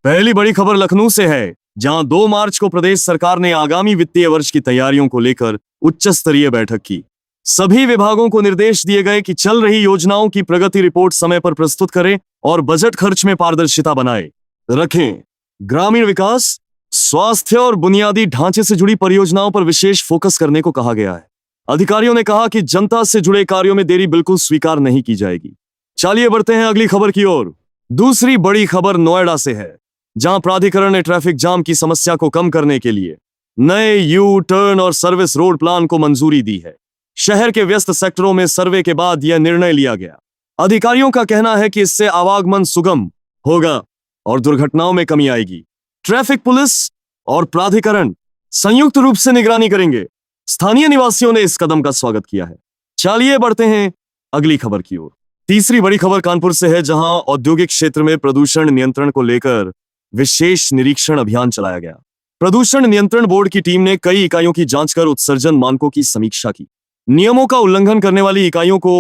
पहली बड़ी खबर लखनऊ से है, जहां 2 मार्च को प्रदेश सरकार ने आगामी वित्तीय वर्ष की तैयारियों को लेकर उच्च स्तरीय बैठक की। सभी विभागों को निर्देश दिए गए कि चल रही योजनाओं की प्रगति रिपोर्ट समय पर प्रस्तुत करें और बजट खर्च में पारदर्शिता बनाए रखें। ग्रामीण विकास, स्वास्थ्य और बुनियादी ढांचे से जुड़ी परियोजनाओं पर विशेष फोकस करने को कहा गया है। अधिकारियों ने कहा कि जनता से जुड़े कार्यों में देरी बिल्कुल स्वीकार नहीं की जाएगी। चलिए बढ़ते हैं अगली खबर की ओर। दूसरी बड़ी खबर नोएडा से है, जहां प्राधिकरण ने ट्रैफिक जाम की समस्या को कम करने के लिए नए यू टर्न और सर्विस रोड प्लान को मंजूरी दी है। शहर के व्यस्त सेक्टरों में सर्वे के बाद यह निर्णय लिया गया। अधिकारियों का कहना है कि इससे आवागमन सुगम होगा और दुर्घटनाओं में कमी आएगी। ट्रैफिक पुलिस और प्राधिकरण संयुक्त रूप से निगरानी करेंगे। स्थानीय निवासियों ने इस कदम का स्वागत किया है। चलिए बढ़ते हैं अगली खबर की ओर। तीसरी बड़ी खबर कानपुर से है, जहां औद्योगिक क्षेत्र में प्रदूषण नियंत्रण को लेकर विशेष निरीक्षण अभियान चलाया गया। प्रदूषण नियंत्रण बोर्ड की टीम ने कई इकाइयों की जांच कर उत्सर्जन मानकों की समीक्षा की। नियमों का उल्लंघन करने वाली इकाइयों को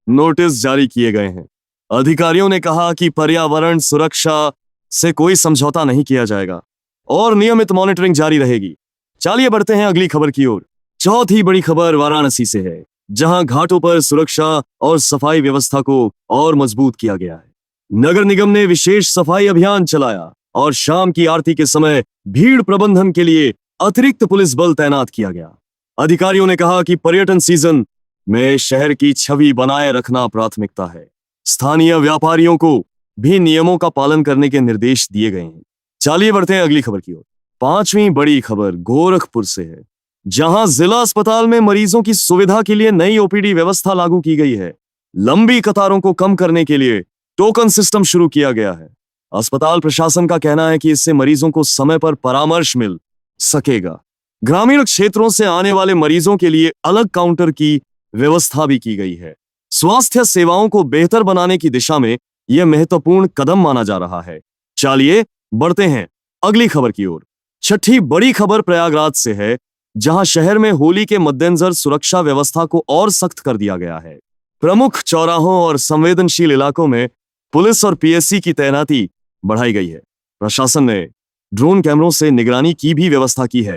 नोटिस जारी किए गए हैं। अधिकारियों ने कहा कि पर्यावरण सुरक्षा से कोई समझौता नहीं किया जाएगा और नियमित मॉनिटरिंग जारी रहेगी। चलिए बढ़ते हैं अगली खबर की ओर। चौथी बड़ी खबर वाराणसी से है, जहां घाटों पर सुरक्षा और सफाई व्यवस्था को और मजबूत किया गया है। नगर निगम ने विशेष सफाई अभियान चलाया और शाम की आरती के समय भीड़ प्रबंधन के लिए अतिरिक्त पुलिस बल तैनात किया गया। अधिकारियों ने कहा कि पर्यटन सीजन में शहर की छवि बनाए रखना प्राथमिकता है। स्थानीय व्यापारियों को भी नियमों का पालन करने के निर्देश दिए गए हैं। चलिए बढ़ते हैं अगली खबर की ओर। पांचवी बड़ी खबर गोरखपुर से है, जहां जिला अस्पताल में मरीजों की सुविधा के लिए नई ओपीडी व्यवस्था लागू की गई है। लंबी कतारों को कम करने के लिए टोकन सिस्टम शुरू किया गया है। अस्पताल प्रशासन का कहना है कि इससे मरीजों को समय पर परामर्श मिल सकेगा। ग्रामीण क्षेत्रों से आने वाले मरीजों के लिए अलग काउंटर की व्यवस्था भी की गई है। स्वास्थ्य सेवाओं को बेहतर बनाने की दिशा में यह महत्वपूर्ण कदम माना जा रहा है। चलिए बढ़ते हैं अगली खबर की ओर। छठी बड़ी खबर प्रयागराज से है, जहां शहर में होली के मद्देनजर सुरक्षा व्यवस्था को और सख्त कर दिया गया है। प्रमुख चौराहों और संवेदनशील इलाकों में पुलिस और पीएससी की तैनाती बढ़ाई गई है। प्रशासन ने ड्रोन कैमरों से निगरानी की भी व्यवस्था की है,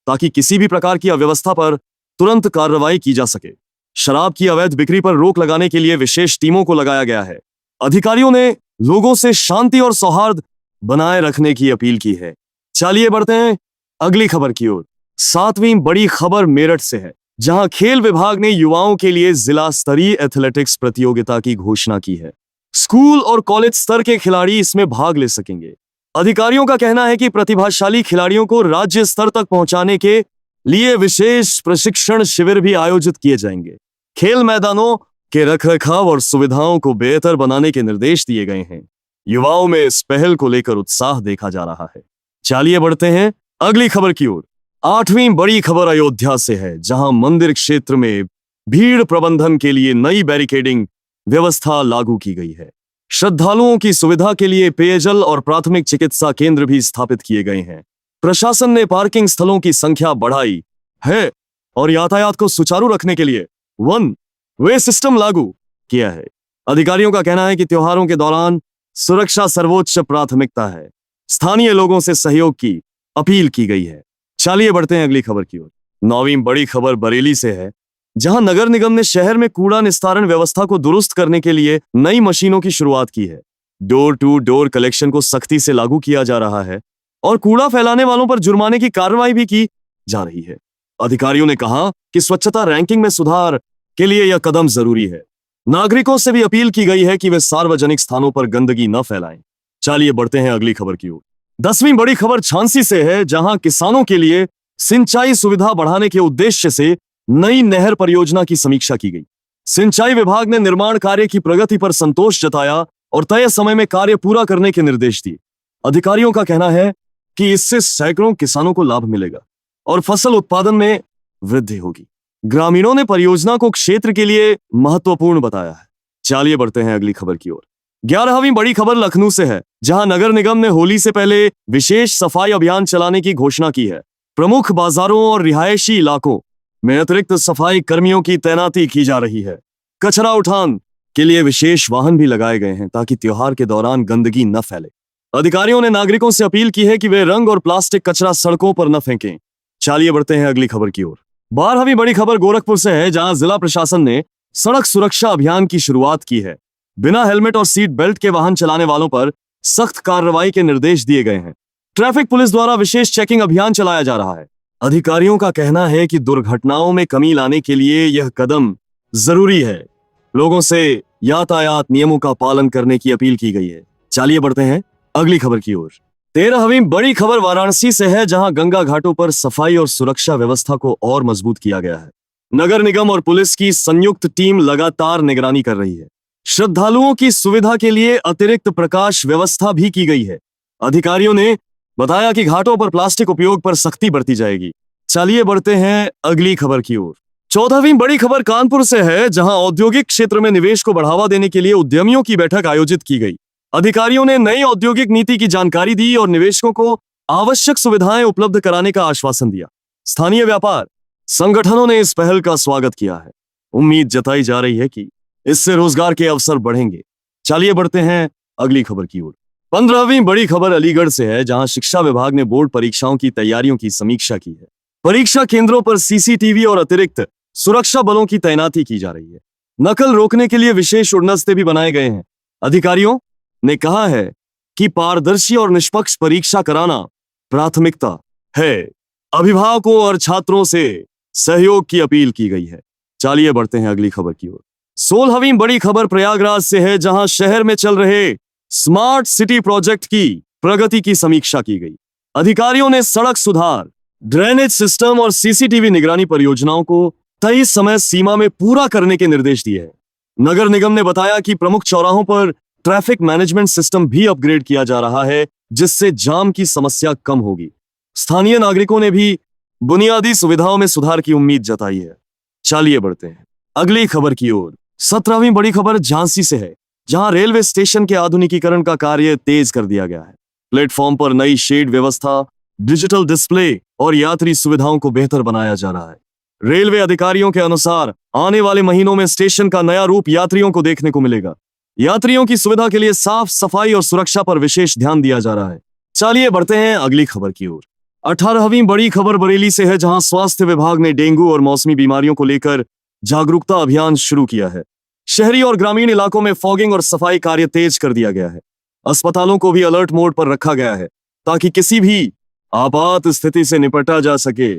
ताकि किसी भी प्रकार की अव्यवस्था पर तुरंत कार्रवाई की जा सके। शराब की अवैध बिक्री पर रोक लगाने के लिए विशेष टीमों को लगाया गया है। अधिकारियों ने लोगों से शांति और सौहार्द बनाए रखने की अपील की है। चलिए बढ़ते हैं अगली खबर की ओर। सातवीं बड़ी खबर मेरठ से है, जहां खेल विभाग ने युवाओं के लिए जिला स्तरीय एथलेटिक्स प्रतियोगिता की घोषणा की है। स्कूल और कॉलेज स्तर के खिलाड़ी इसमें भाग ले सकेंगे। अधिकारियों का कहना है कि प्रतिभाशाली खिलाड़ियों को राज्य स्तर तक पहुंचाने के लिए विशेष प्रशिक्षण शिविर भी आयोजित किए जाएंगे। खेल मैदानों के रखरखाव और सुविधाओं को बेहतर बनाने के निर्देश दिए गए हैं। युवाओं में इस पहल को लेकर उत्साह देखा जा रहा है। चलिए बढ़ते हैं अगली खबर की ओर। आठवीं बड़ी खबर अयोध्या से है, जहां मंदिर क्षेत्र में भीड़ प्रबंधन के लिए नई बैरिकेडिंग व्यवस्था लागू की गई है। श्रद्धालुओं की सुविधा के लिए पेयजल और प्राथमिक चिकित्सा केंद्र भी स्थापित किए गए हैं। प्रशासन ने पार्किंग स्थलों की संख्या बढ़ाई है और यातायात को सुचारू रखने के लिए वन वे सिस्टम लागू किया है। अधिकारियों का कहना है कि त्योहारों के दौरान सुरक्षा सर्वोच्च प्राथमिकता है। स्थानीय लोगों से सहयोग की अपील की गई है। चलिए बढ़ते हैं अगली खबर की ओर। नौवीं बड़ी खबर बरेली से है, जहां नगर निगम ने शहर में कूड़ा निस्तारण व्यवस्था को दुरुस्त करने के लिए नई मशीनों की शुरुआत की है। डोर टू डोर कलेक्शन को सख्ती से लागू किया जा रहा है और कूड़ा फैलाने वालों पर जुर्माने की कार्रवाई भी की जा रही है। अधिकारियों ने कहा कि स्वच्छता रैंकिंग में सुधार के लिए यह कदम जरूरी है। नागरिकों से भी अपील की गई है कि वे सार्वजनिक स्थानों पर गंदगी न फैलाएं। चलिए बढ़ते हैं अगली खबर की ओर। 10वीं बड़ी खबर झांसी से है, जहां किसानों के लिए सिंचाई सुविधा बढ़ाने के उद्देश्य से नई नहर परियोजना की समीक्षा की गई। सिंचाई विभाग ने निर्माण कार्य की प्रगति पर संतोष जताया और तय समय में कार्य पूरा करने के निर्देश दिए। अधिकारियों का कहना है कि इससे सैकड़ों किसानों को लाभ मिलेगा और फसल उत्पादन में वृद्धि होगी। ग्रामीणों ने परियोजना को क्षेत्र के लिए महत्वपूर्ण बताया है। चलिए बढ़ते हैं अगली खबर की ओर। 11वीं बड़ी खबर लखनऊ से है, जहां नगर निगम ने होली से पहले विशेष सफाई अभियान चलाने की घोषणा की है। प्रमुख बाजारों और रिहायशी इलाकों में अतिरिक्त सफाई कर्मियों की तैनाती की जा रही है। कचरा उठान के लिए विशेष वाहन भी लगाए गए हैं, ताकि त्योहार के दौरान गंदगी न फैले। अधिकारियों ने नागरिकों से अपील की है कि वे रंग और प्लास्टिक कचरा सड़कों पर न फेंकें। चलिए बढ़ते हैं अगली खबर की ओर। 12वीं बड़ी खबर गोरखपुर से है, जहां जिला प्रशासन ने सड़क सुरक्षा अभियान की शुरुआत की है। बिना हेलमेट और सीट बेल्ट के वाहन चलाने वालों पर सख्त कार्रवाई के निर्देश दिए गए हैं। ट्रैफिक पुलिस द्वारा विशेष चेकिंग अभियान चलाया जा रहा है। अधिकारियों का कहना है कि दुर्घटनाओं में कमी लाने के लिए यह कदम जरूरी है। लोगों से यातायात नियमों का पालन करने की अपील की गई है। चलिए बढ़ते हैं अगली खबर की ओर। 13वीं बड़ी खबर वाराणसी से है, जहां गंगा घाटों पर सफाई और सुरक्षा व्यवस्था को और मजबूत किया गया है। नगर निगम और पुलिस की संयुक्त टीम लगातार निगरानी कर रही है। श्रद्धालुओं की सुविधा के लिए अतिरिक्त प्रकाश व्यवस्था भी की गई है। अधिकारियों ने बताया कि घाटों पर प्लास्टिक उपयोग पर सख्ती बरती जाएगी। चलिए बढ़ते हैं अगली खबर की ओर। 14वीं बड़ी खबर कानपुर से है, जहां औद्योगिक क्षेत्र में निवेश को बढ़ावा देने के लिए उद्यमियों की बैठक आयोजित की गई। अधिकारियों ने नई औद्योगिक नीति की जानकारी दी और निवेशकों को आवश्यक सुविधाएं उपलब्ध कराने का आश्वासन दिया। स्थानीय व्यापार संगठनों ने इस पहल का स्वागत किया है। उम्मीद जताई जा रही है कि इससे रोजगार के अवसर बढ़ेंगे। चलिए बढ़ते हैं अगली खबर की ओर। 15वीं बड़ी खबर अलीगढ़ से है, जहां शिक्षा विभाग ने बोर्ड परीक्षाओं की तैयारियों की समीक्षा की है। परीक्षा केंद्रों पर सीसीटीवी और अतिरिक्त सुरक्षा बलों की तैनाती की जा रही है। नकल रोकने के लिए विशेष उड़नदस्ते भी बनाए गए हैं। अधिकारियों ने कहा है कि पारदर्शी और निष्पक्ष परीक्षा कराना प्राथमिकता है। अभिभावकों और छात्रों से सहयोग की अपील की गई है। चलिए बढ़ते हैं अगली खबर की ओर। 16वीं बड़ी खबर प्रयागराज से है, जहां शहर में चल रहे स्मार्ट सिटी प्रोजेक्ट की प्रगति की समीक्षा की गई। अधिकारियों ने सड़क सुधार, ड्रेनेज सिस्टम और सीसीटीवी निगरानी परियोजनाओं को तय समय सीमा में पूरा करने के निर्देश दिए हैं। नगर निगम ने बताया कि प्रमुख चौराहों पर ट्रैफिक मैनेजमेंट सिस्टम भी अपग्रेड किया जा रहा है, जिससे जाम की समस्या कम होगी। स्थानीय नागरिकों ने भी बुनियादी सुविधाओं में सुधार की उम्मीद जताई है। चलिए बढ़ते हैं अगली खबर की ओर। 17वीं बड़ी खबर झांसी से है, जहां रेलवे स्टेशन के आधुनिकीकरण का कार्य तेज कर दिया गया है। प्लेटफॉर्म पर नई शेड व्यवस्था, डिजिटल डिस्प्ले और यात्री सुविधाओं को बेहतर बनाया जा रहा है। रेलवे अधिकारियों के अनुसार आने वाले महीनों में स्टेशन का नया रूप यात्रियों को देखने को मिलेगा। यात्रियों की सुविधा के लिए साफ सफाई और सुरक्षा पर विशेष ध्यान दिया जा रहा है। चलिए बढ़ते हैं अगली खबर की ओर। 18वीं बड़ी खबर बरेली से है, जहां स्वास्थ्य विभाग ने डेंगू और मौसमी बीमारियों को लेकर जागरूकता अभियान शुरू किया है। शहरी और ग्रामीण इलाकों में फॉगिंग और सफाई कार्य तेज कर दिया गया है। अस्पतालों को भी अलर्ट मोड पर रखा गया है, ताकि किसी भी आपात स्थिति से निपटा जा सके।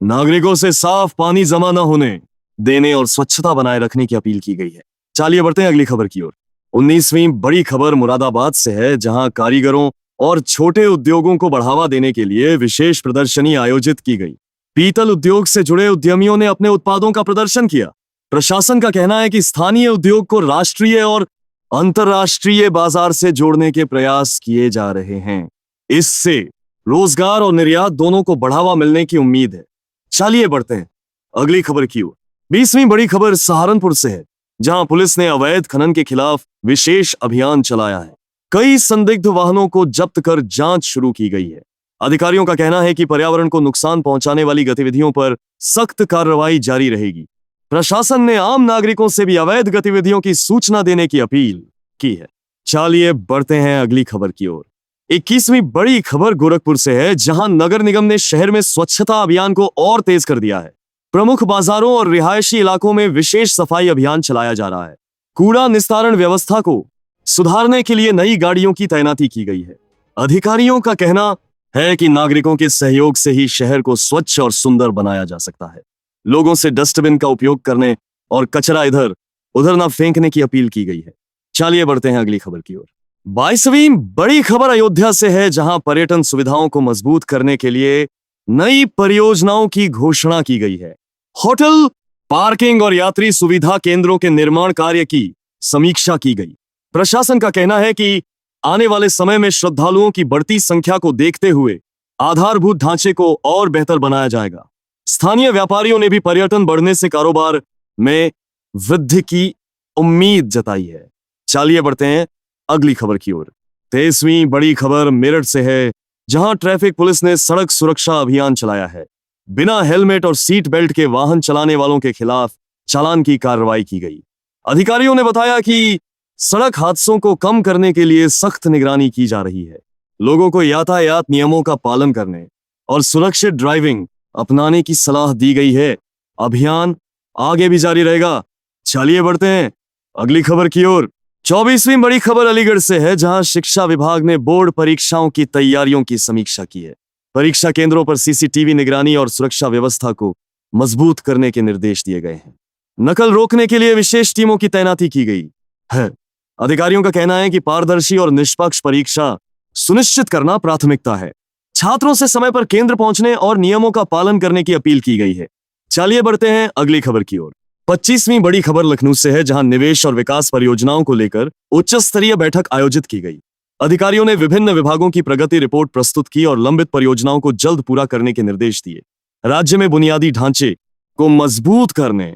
नागरिकों से साफ पानी जमा न होने देने और स्वच्छता बनाए रखने की अपील की गई है। चलिए बढ़ते हैं अगली खबर की ओर। 19वीं बड़ी खबर मुरादाबाद से है, जहां कारीगरों और छोटे उद्योगों को बढ़ावा देने के लिए विशेष प्रदर्शनी आयोजित की गई। पीतल उद्योग से जुड़े उद्यमियों ने अपने उत्पादों का प्रदर्शन किया। प्रशासन का कहना है कि स्थानीय उद्योग को राष्ट्रीय और अंतर्राष्ट्रीय बाजार से जोड़ने के प्रयास किए जा रहे हैं। इससे रोजगार और निर्यात दोनों को बढ़ावा मिलने की उम्मीद है। चलिए बढ़ते हैं अगली खबर की ओर। 20वीं बड़ी खबर सहारनपुर से है, जहां पुलिस ने अवैध खनन के खिलाफ विशेष अभियान चलाया है। कई संदिग्ध वाहनों को जब्त कर जांच शुरू की गई है। अधिकारियों का कहना है कि पर्यावरण को नुकसान पहुंचाने वाली गतिविधियों पर सख्त कार्रवाई जारी रहेगी। प्रशासन ने आम नागरिकों से भी अवैध गतिविधियों की सूचना देने की अपील की है। चलिए बढ़ते हैं अगली खबर की ओर। 21वीं बड़ी खबर गोरखपुर से है, जहां नगर निगम ने शहर में स्वच्छता अभियान को और तेज कर दिया है। प्रमुख बाजारों और रिहायशी इलाकों में विशेष सफाई अभियान चलाया जा रहा है। कूड़ा निस्तारण व्यवस्था को सुधारने के लिए नई गाड़ियों की तैनाती की गई है। अधिकारियों का कहना है कि नागरिकों के सहयोग से ही शहर को स्वच्छ और सुंदर बनाया जा सकता है। लोगों से डस्टबिन का उपयोग करने और कचरा इधर उधर न फेंकने की अपील की गई है। चलिए बढ़ते हैं अगली खबर की ओर। 22वीं बड़ी खबर अयोध्या से है, जहां पर्यटन सुविधाओं को मजबूत करने के लिए नई परियोजनाओं की घोषणा की गई है। होटल, पार्किंग और यात्री सुविधा केंद्रों के निर्माण कार्य की समीक्षा की गई। प्रशासन का कहना है कि आने वाले समय में श्रद्धालुओं की बढ़ती संख्या को देखते हुए आधारभूत ढांचे को और बेहतर बनाया जाएगा। स्थानीय व्यापारियों ने भी पर्यटन बढ़ने से कारोबार में वृद्धि की उम्मीद जताई है। चलिए बढ़ते हैं अगली खबर की ओर। 23वीं बड़ी खबर मेरठ से है, जहां ट्रैफिक पुलिस ने सड़क सुरक्षा अभियान चलाया है। बिना हेलमेट और सीट बेल्ट के वाहन चलाने वालों के खिलाफ चालान की कार्रवाई की गई। अधिकारियों ने बताया कि सड़क हादसों को कम करने के लिए सख्त निगरानी की जा रही है। लोगों को यातायात नियमों का पालन करने और सुरक्षित ड्राइविंग अपनाने की सलाह दी गई है। अभियान आगे भी जारी रहेगा। चलिए बढ़ते हैं अगली खबर की ओर। 24वीं बड़ी खबर अलीगढ़ से है, जहां शिक्षा विभाग ने बोर्ड परीक्षाओं की तैयारियों की समीक्षा की है। परीक्षा केंद्रों पर सीसीटीवी निगरानी और सुरक्षा व्यवस्था को मजबूत करने के निर्देश दिए गए हैं। नकल रोकने के लिए विशेष टीमों की तैनाती की गई है। अधिकारियों का कहना है कि पारदर्शी और निष्पक्ष परीक्षा सुनिश्चित करना प्राथमिकता है। छात्रों से समय पर केंद्र पहुंचने और नियमों का पालन करने की अपील की गई है। चलिए बढ़ते हैं अगली खबर की ओर। 25वीं बड़ी खबर लखनऊ से है, जहां निवेश और विकास परियोजनाओं को लेकर उच्च स्तरीय बैठक आयोजित की गई। अधिकारियों ने विभिन्न विभागों की प्रगति रिपोर्ट प्रस्तुत की और लंबित परियोजनाओं को जल्द पूरा करने के निर्देश दिए। राज्य में बुनियादी ढांचे को मजबूत करने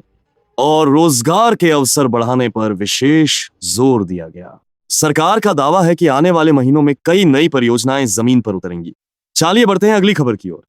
और रोजगार के अवसर बढ़ाने पर विशेष जोर दिया गया। सरकार का दावा है कि आने वाले महीनों में कई नई परियोजनाएं जमीन पर उतरेंगी। चलिए बढ़ते हैं अगली खबर की ओर।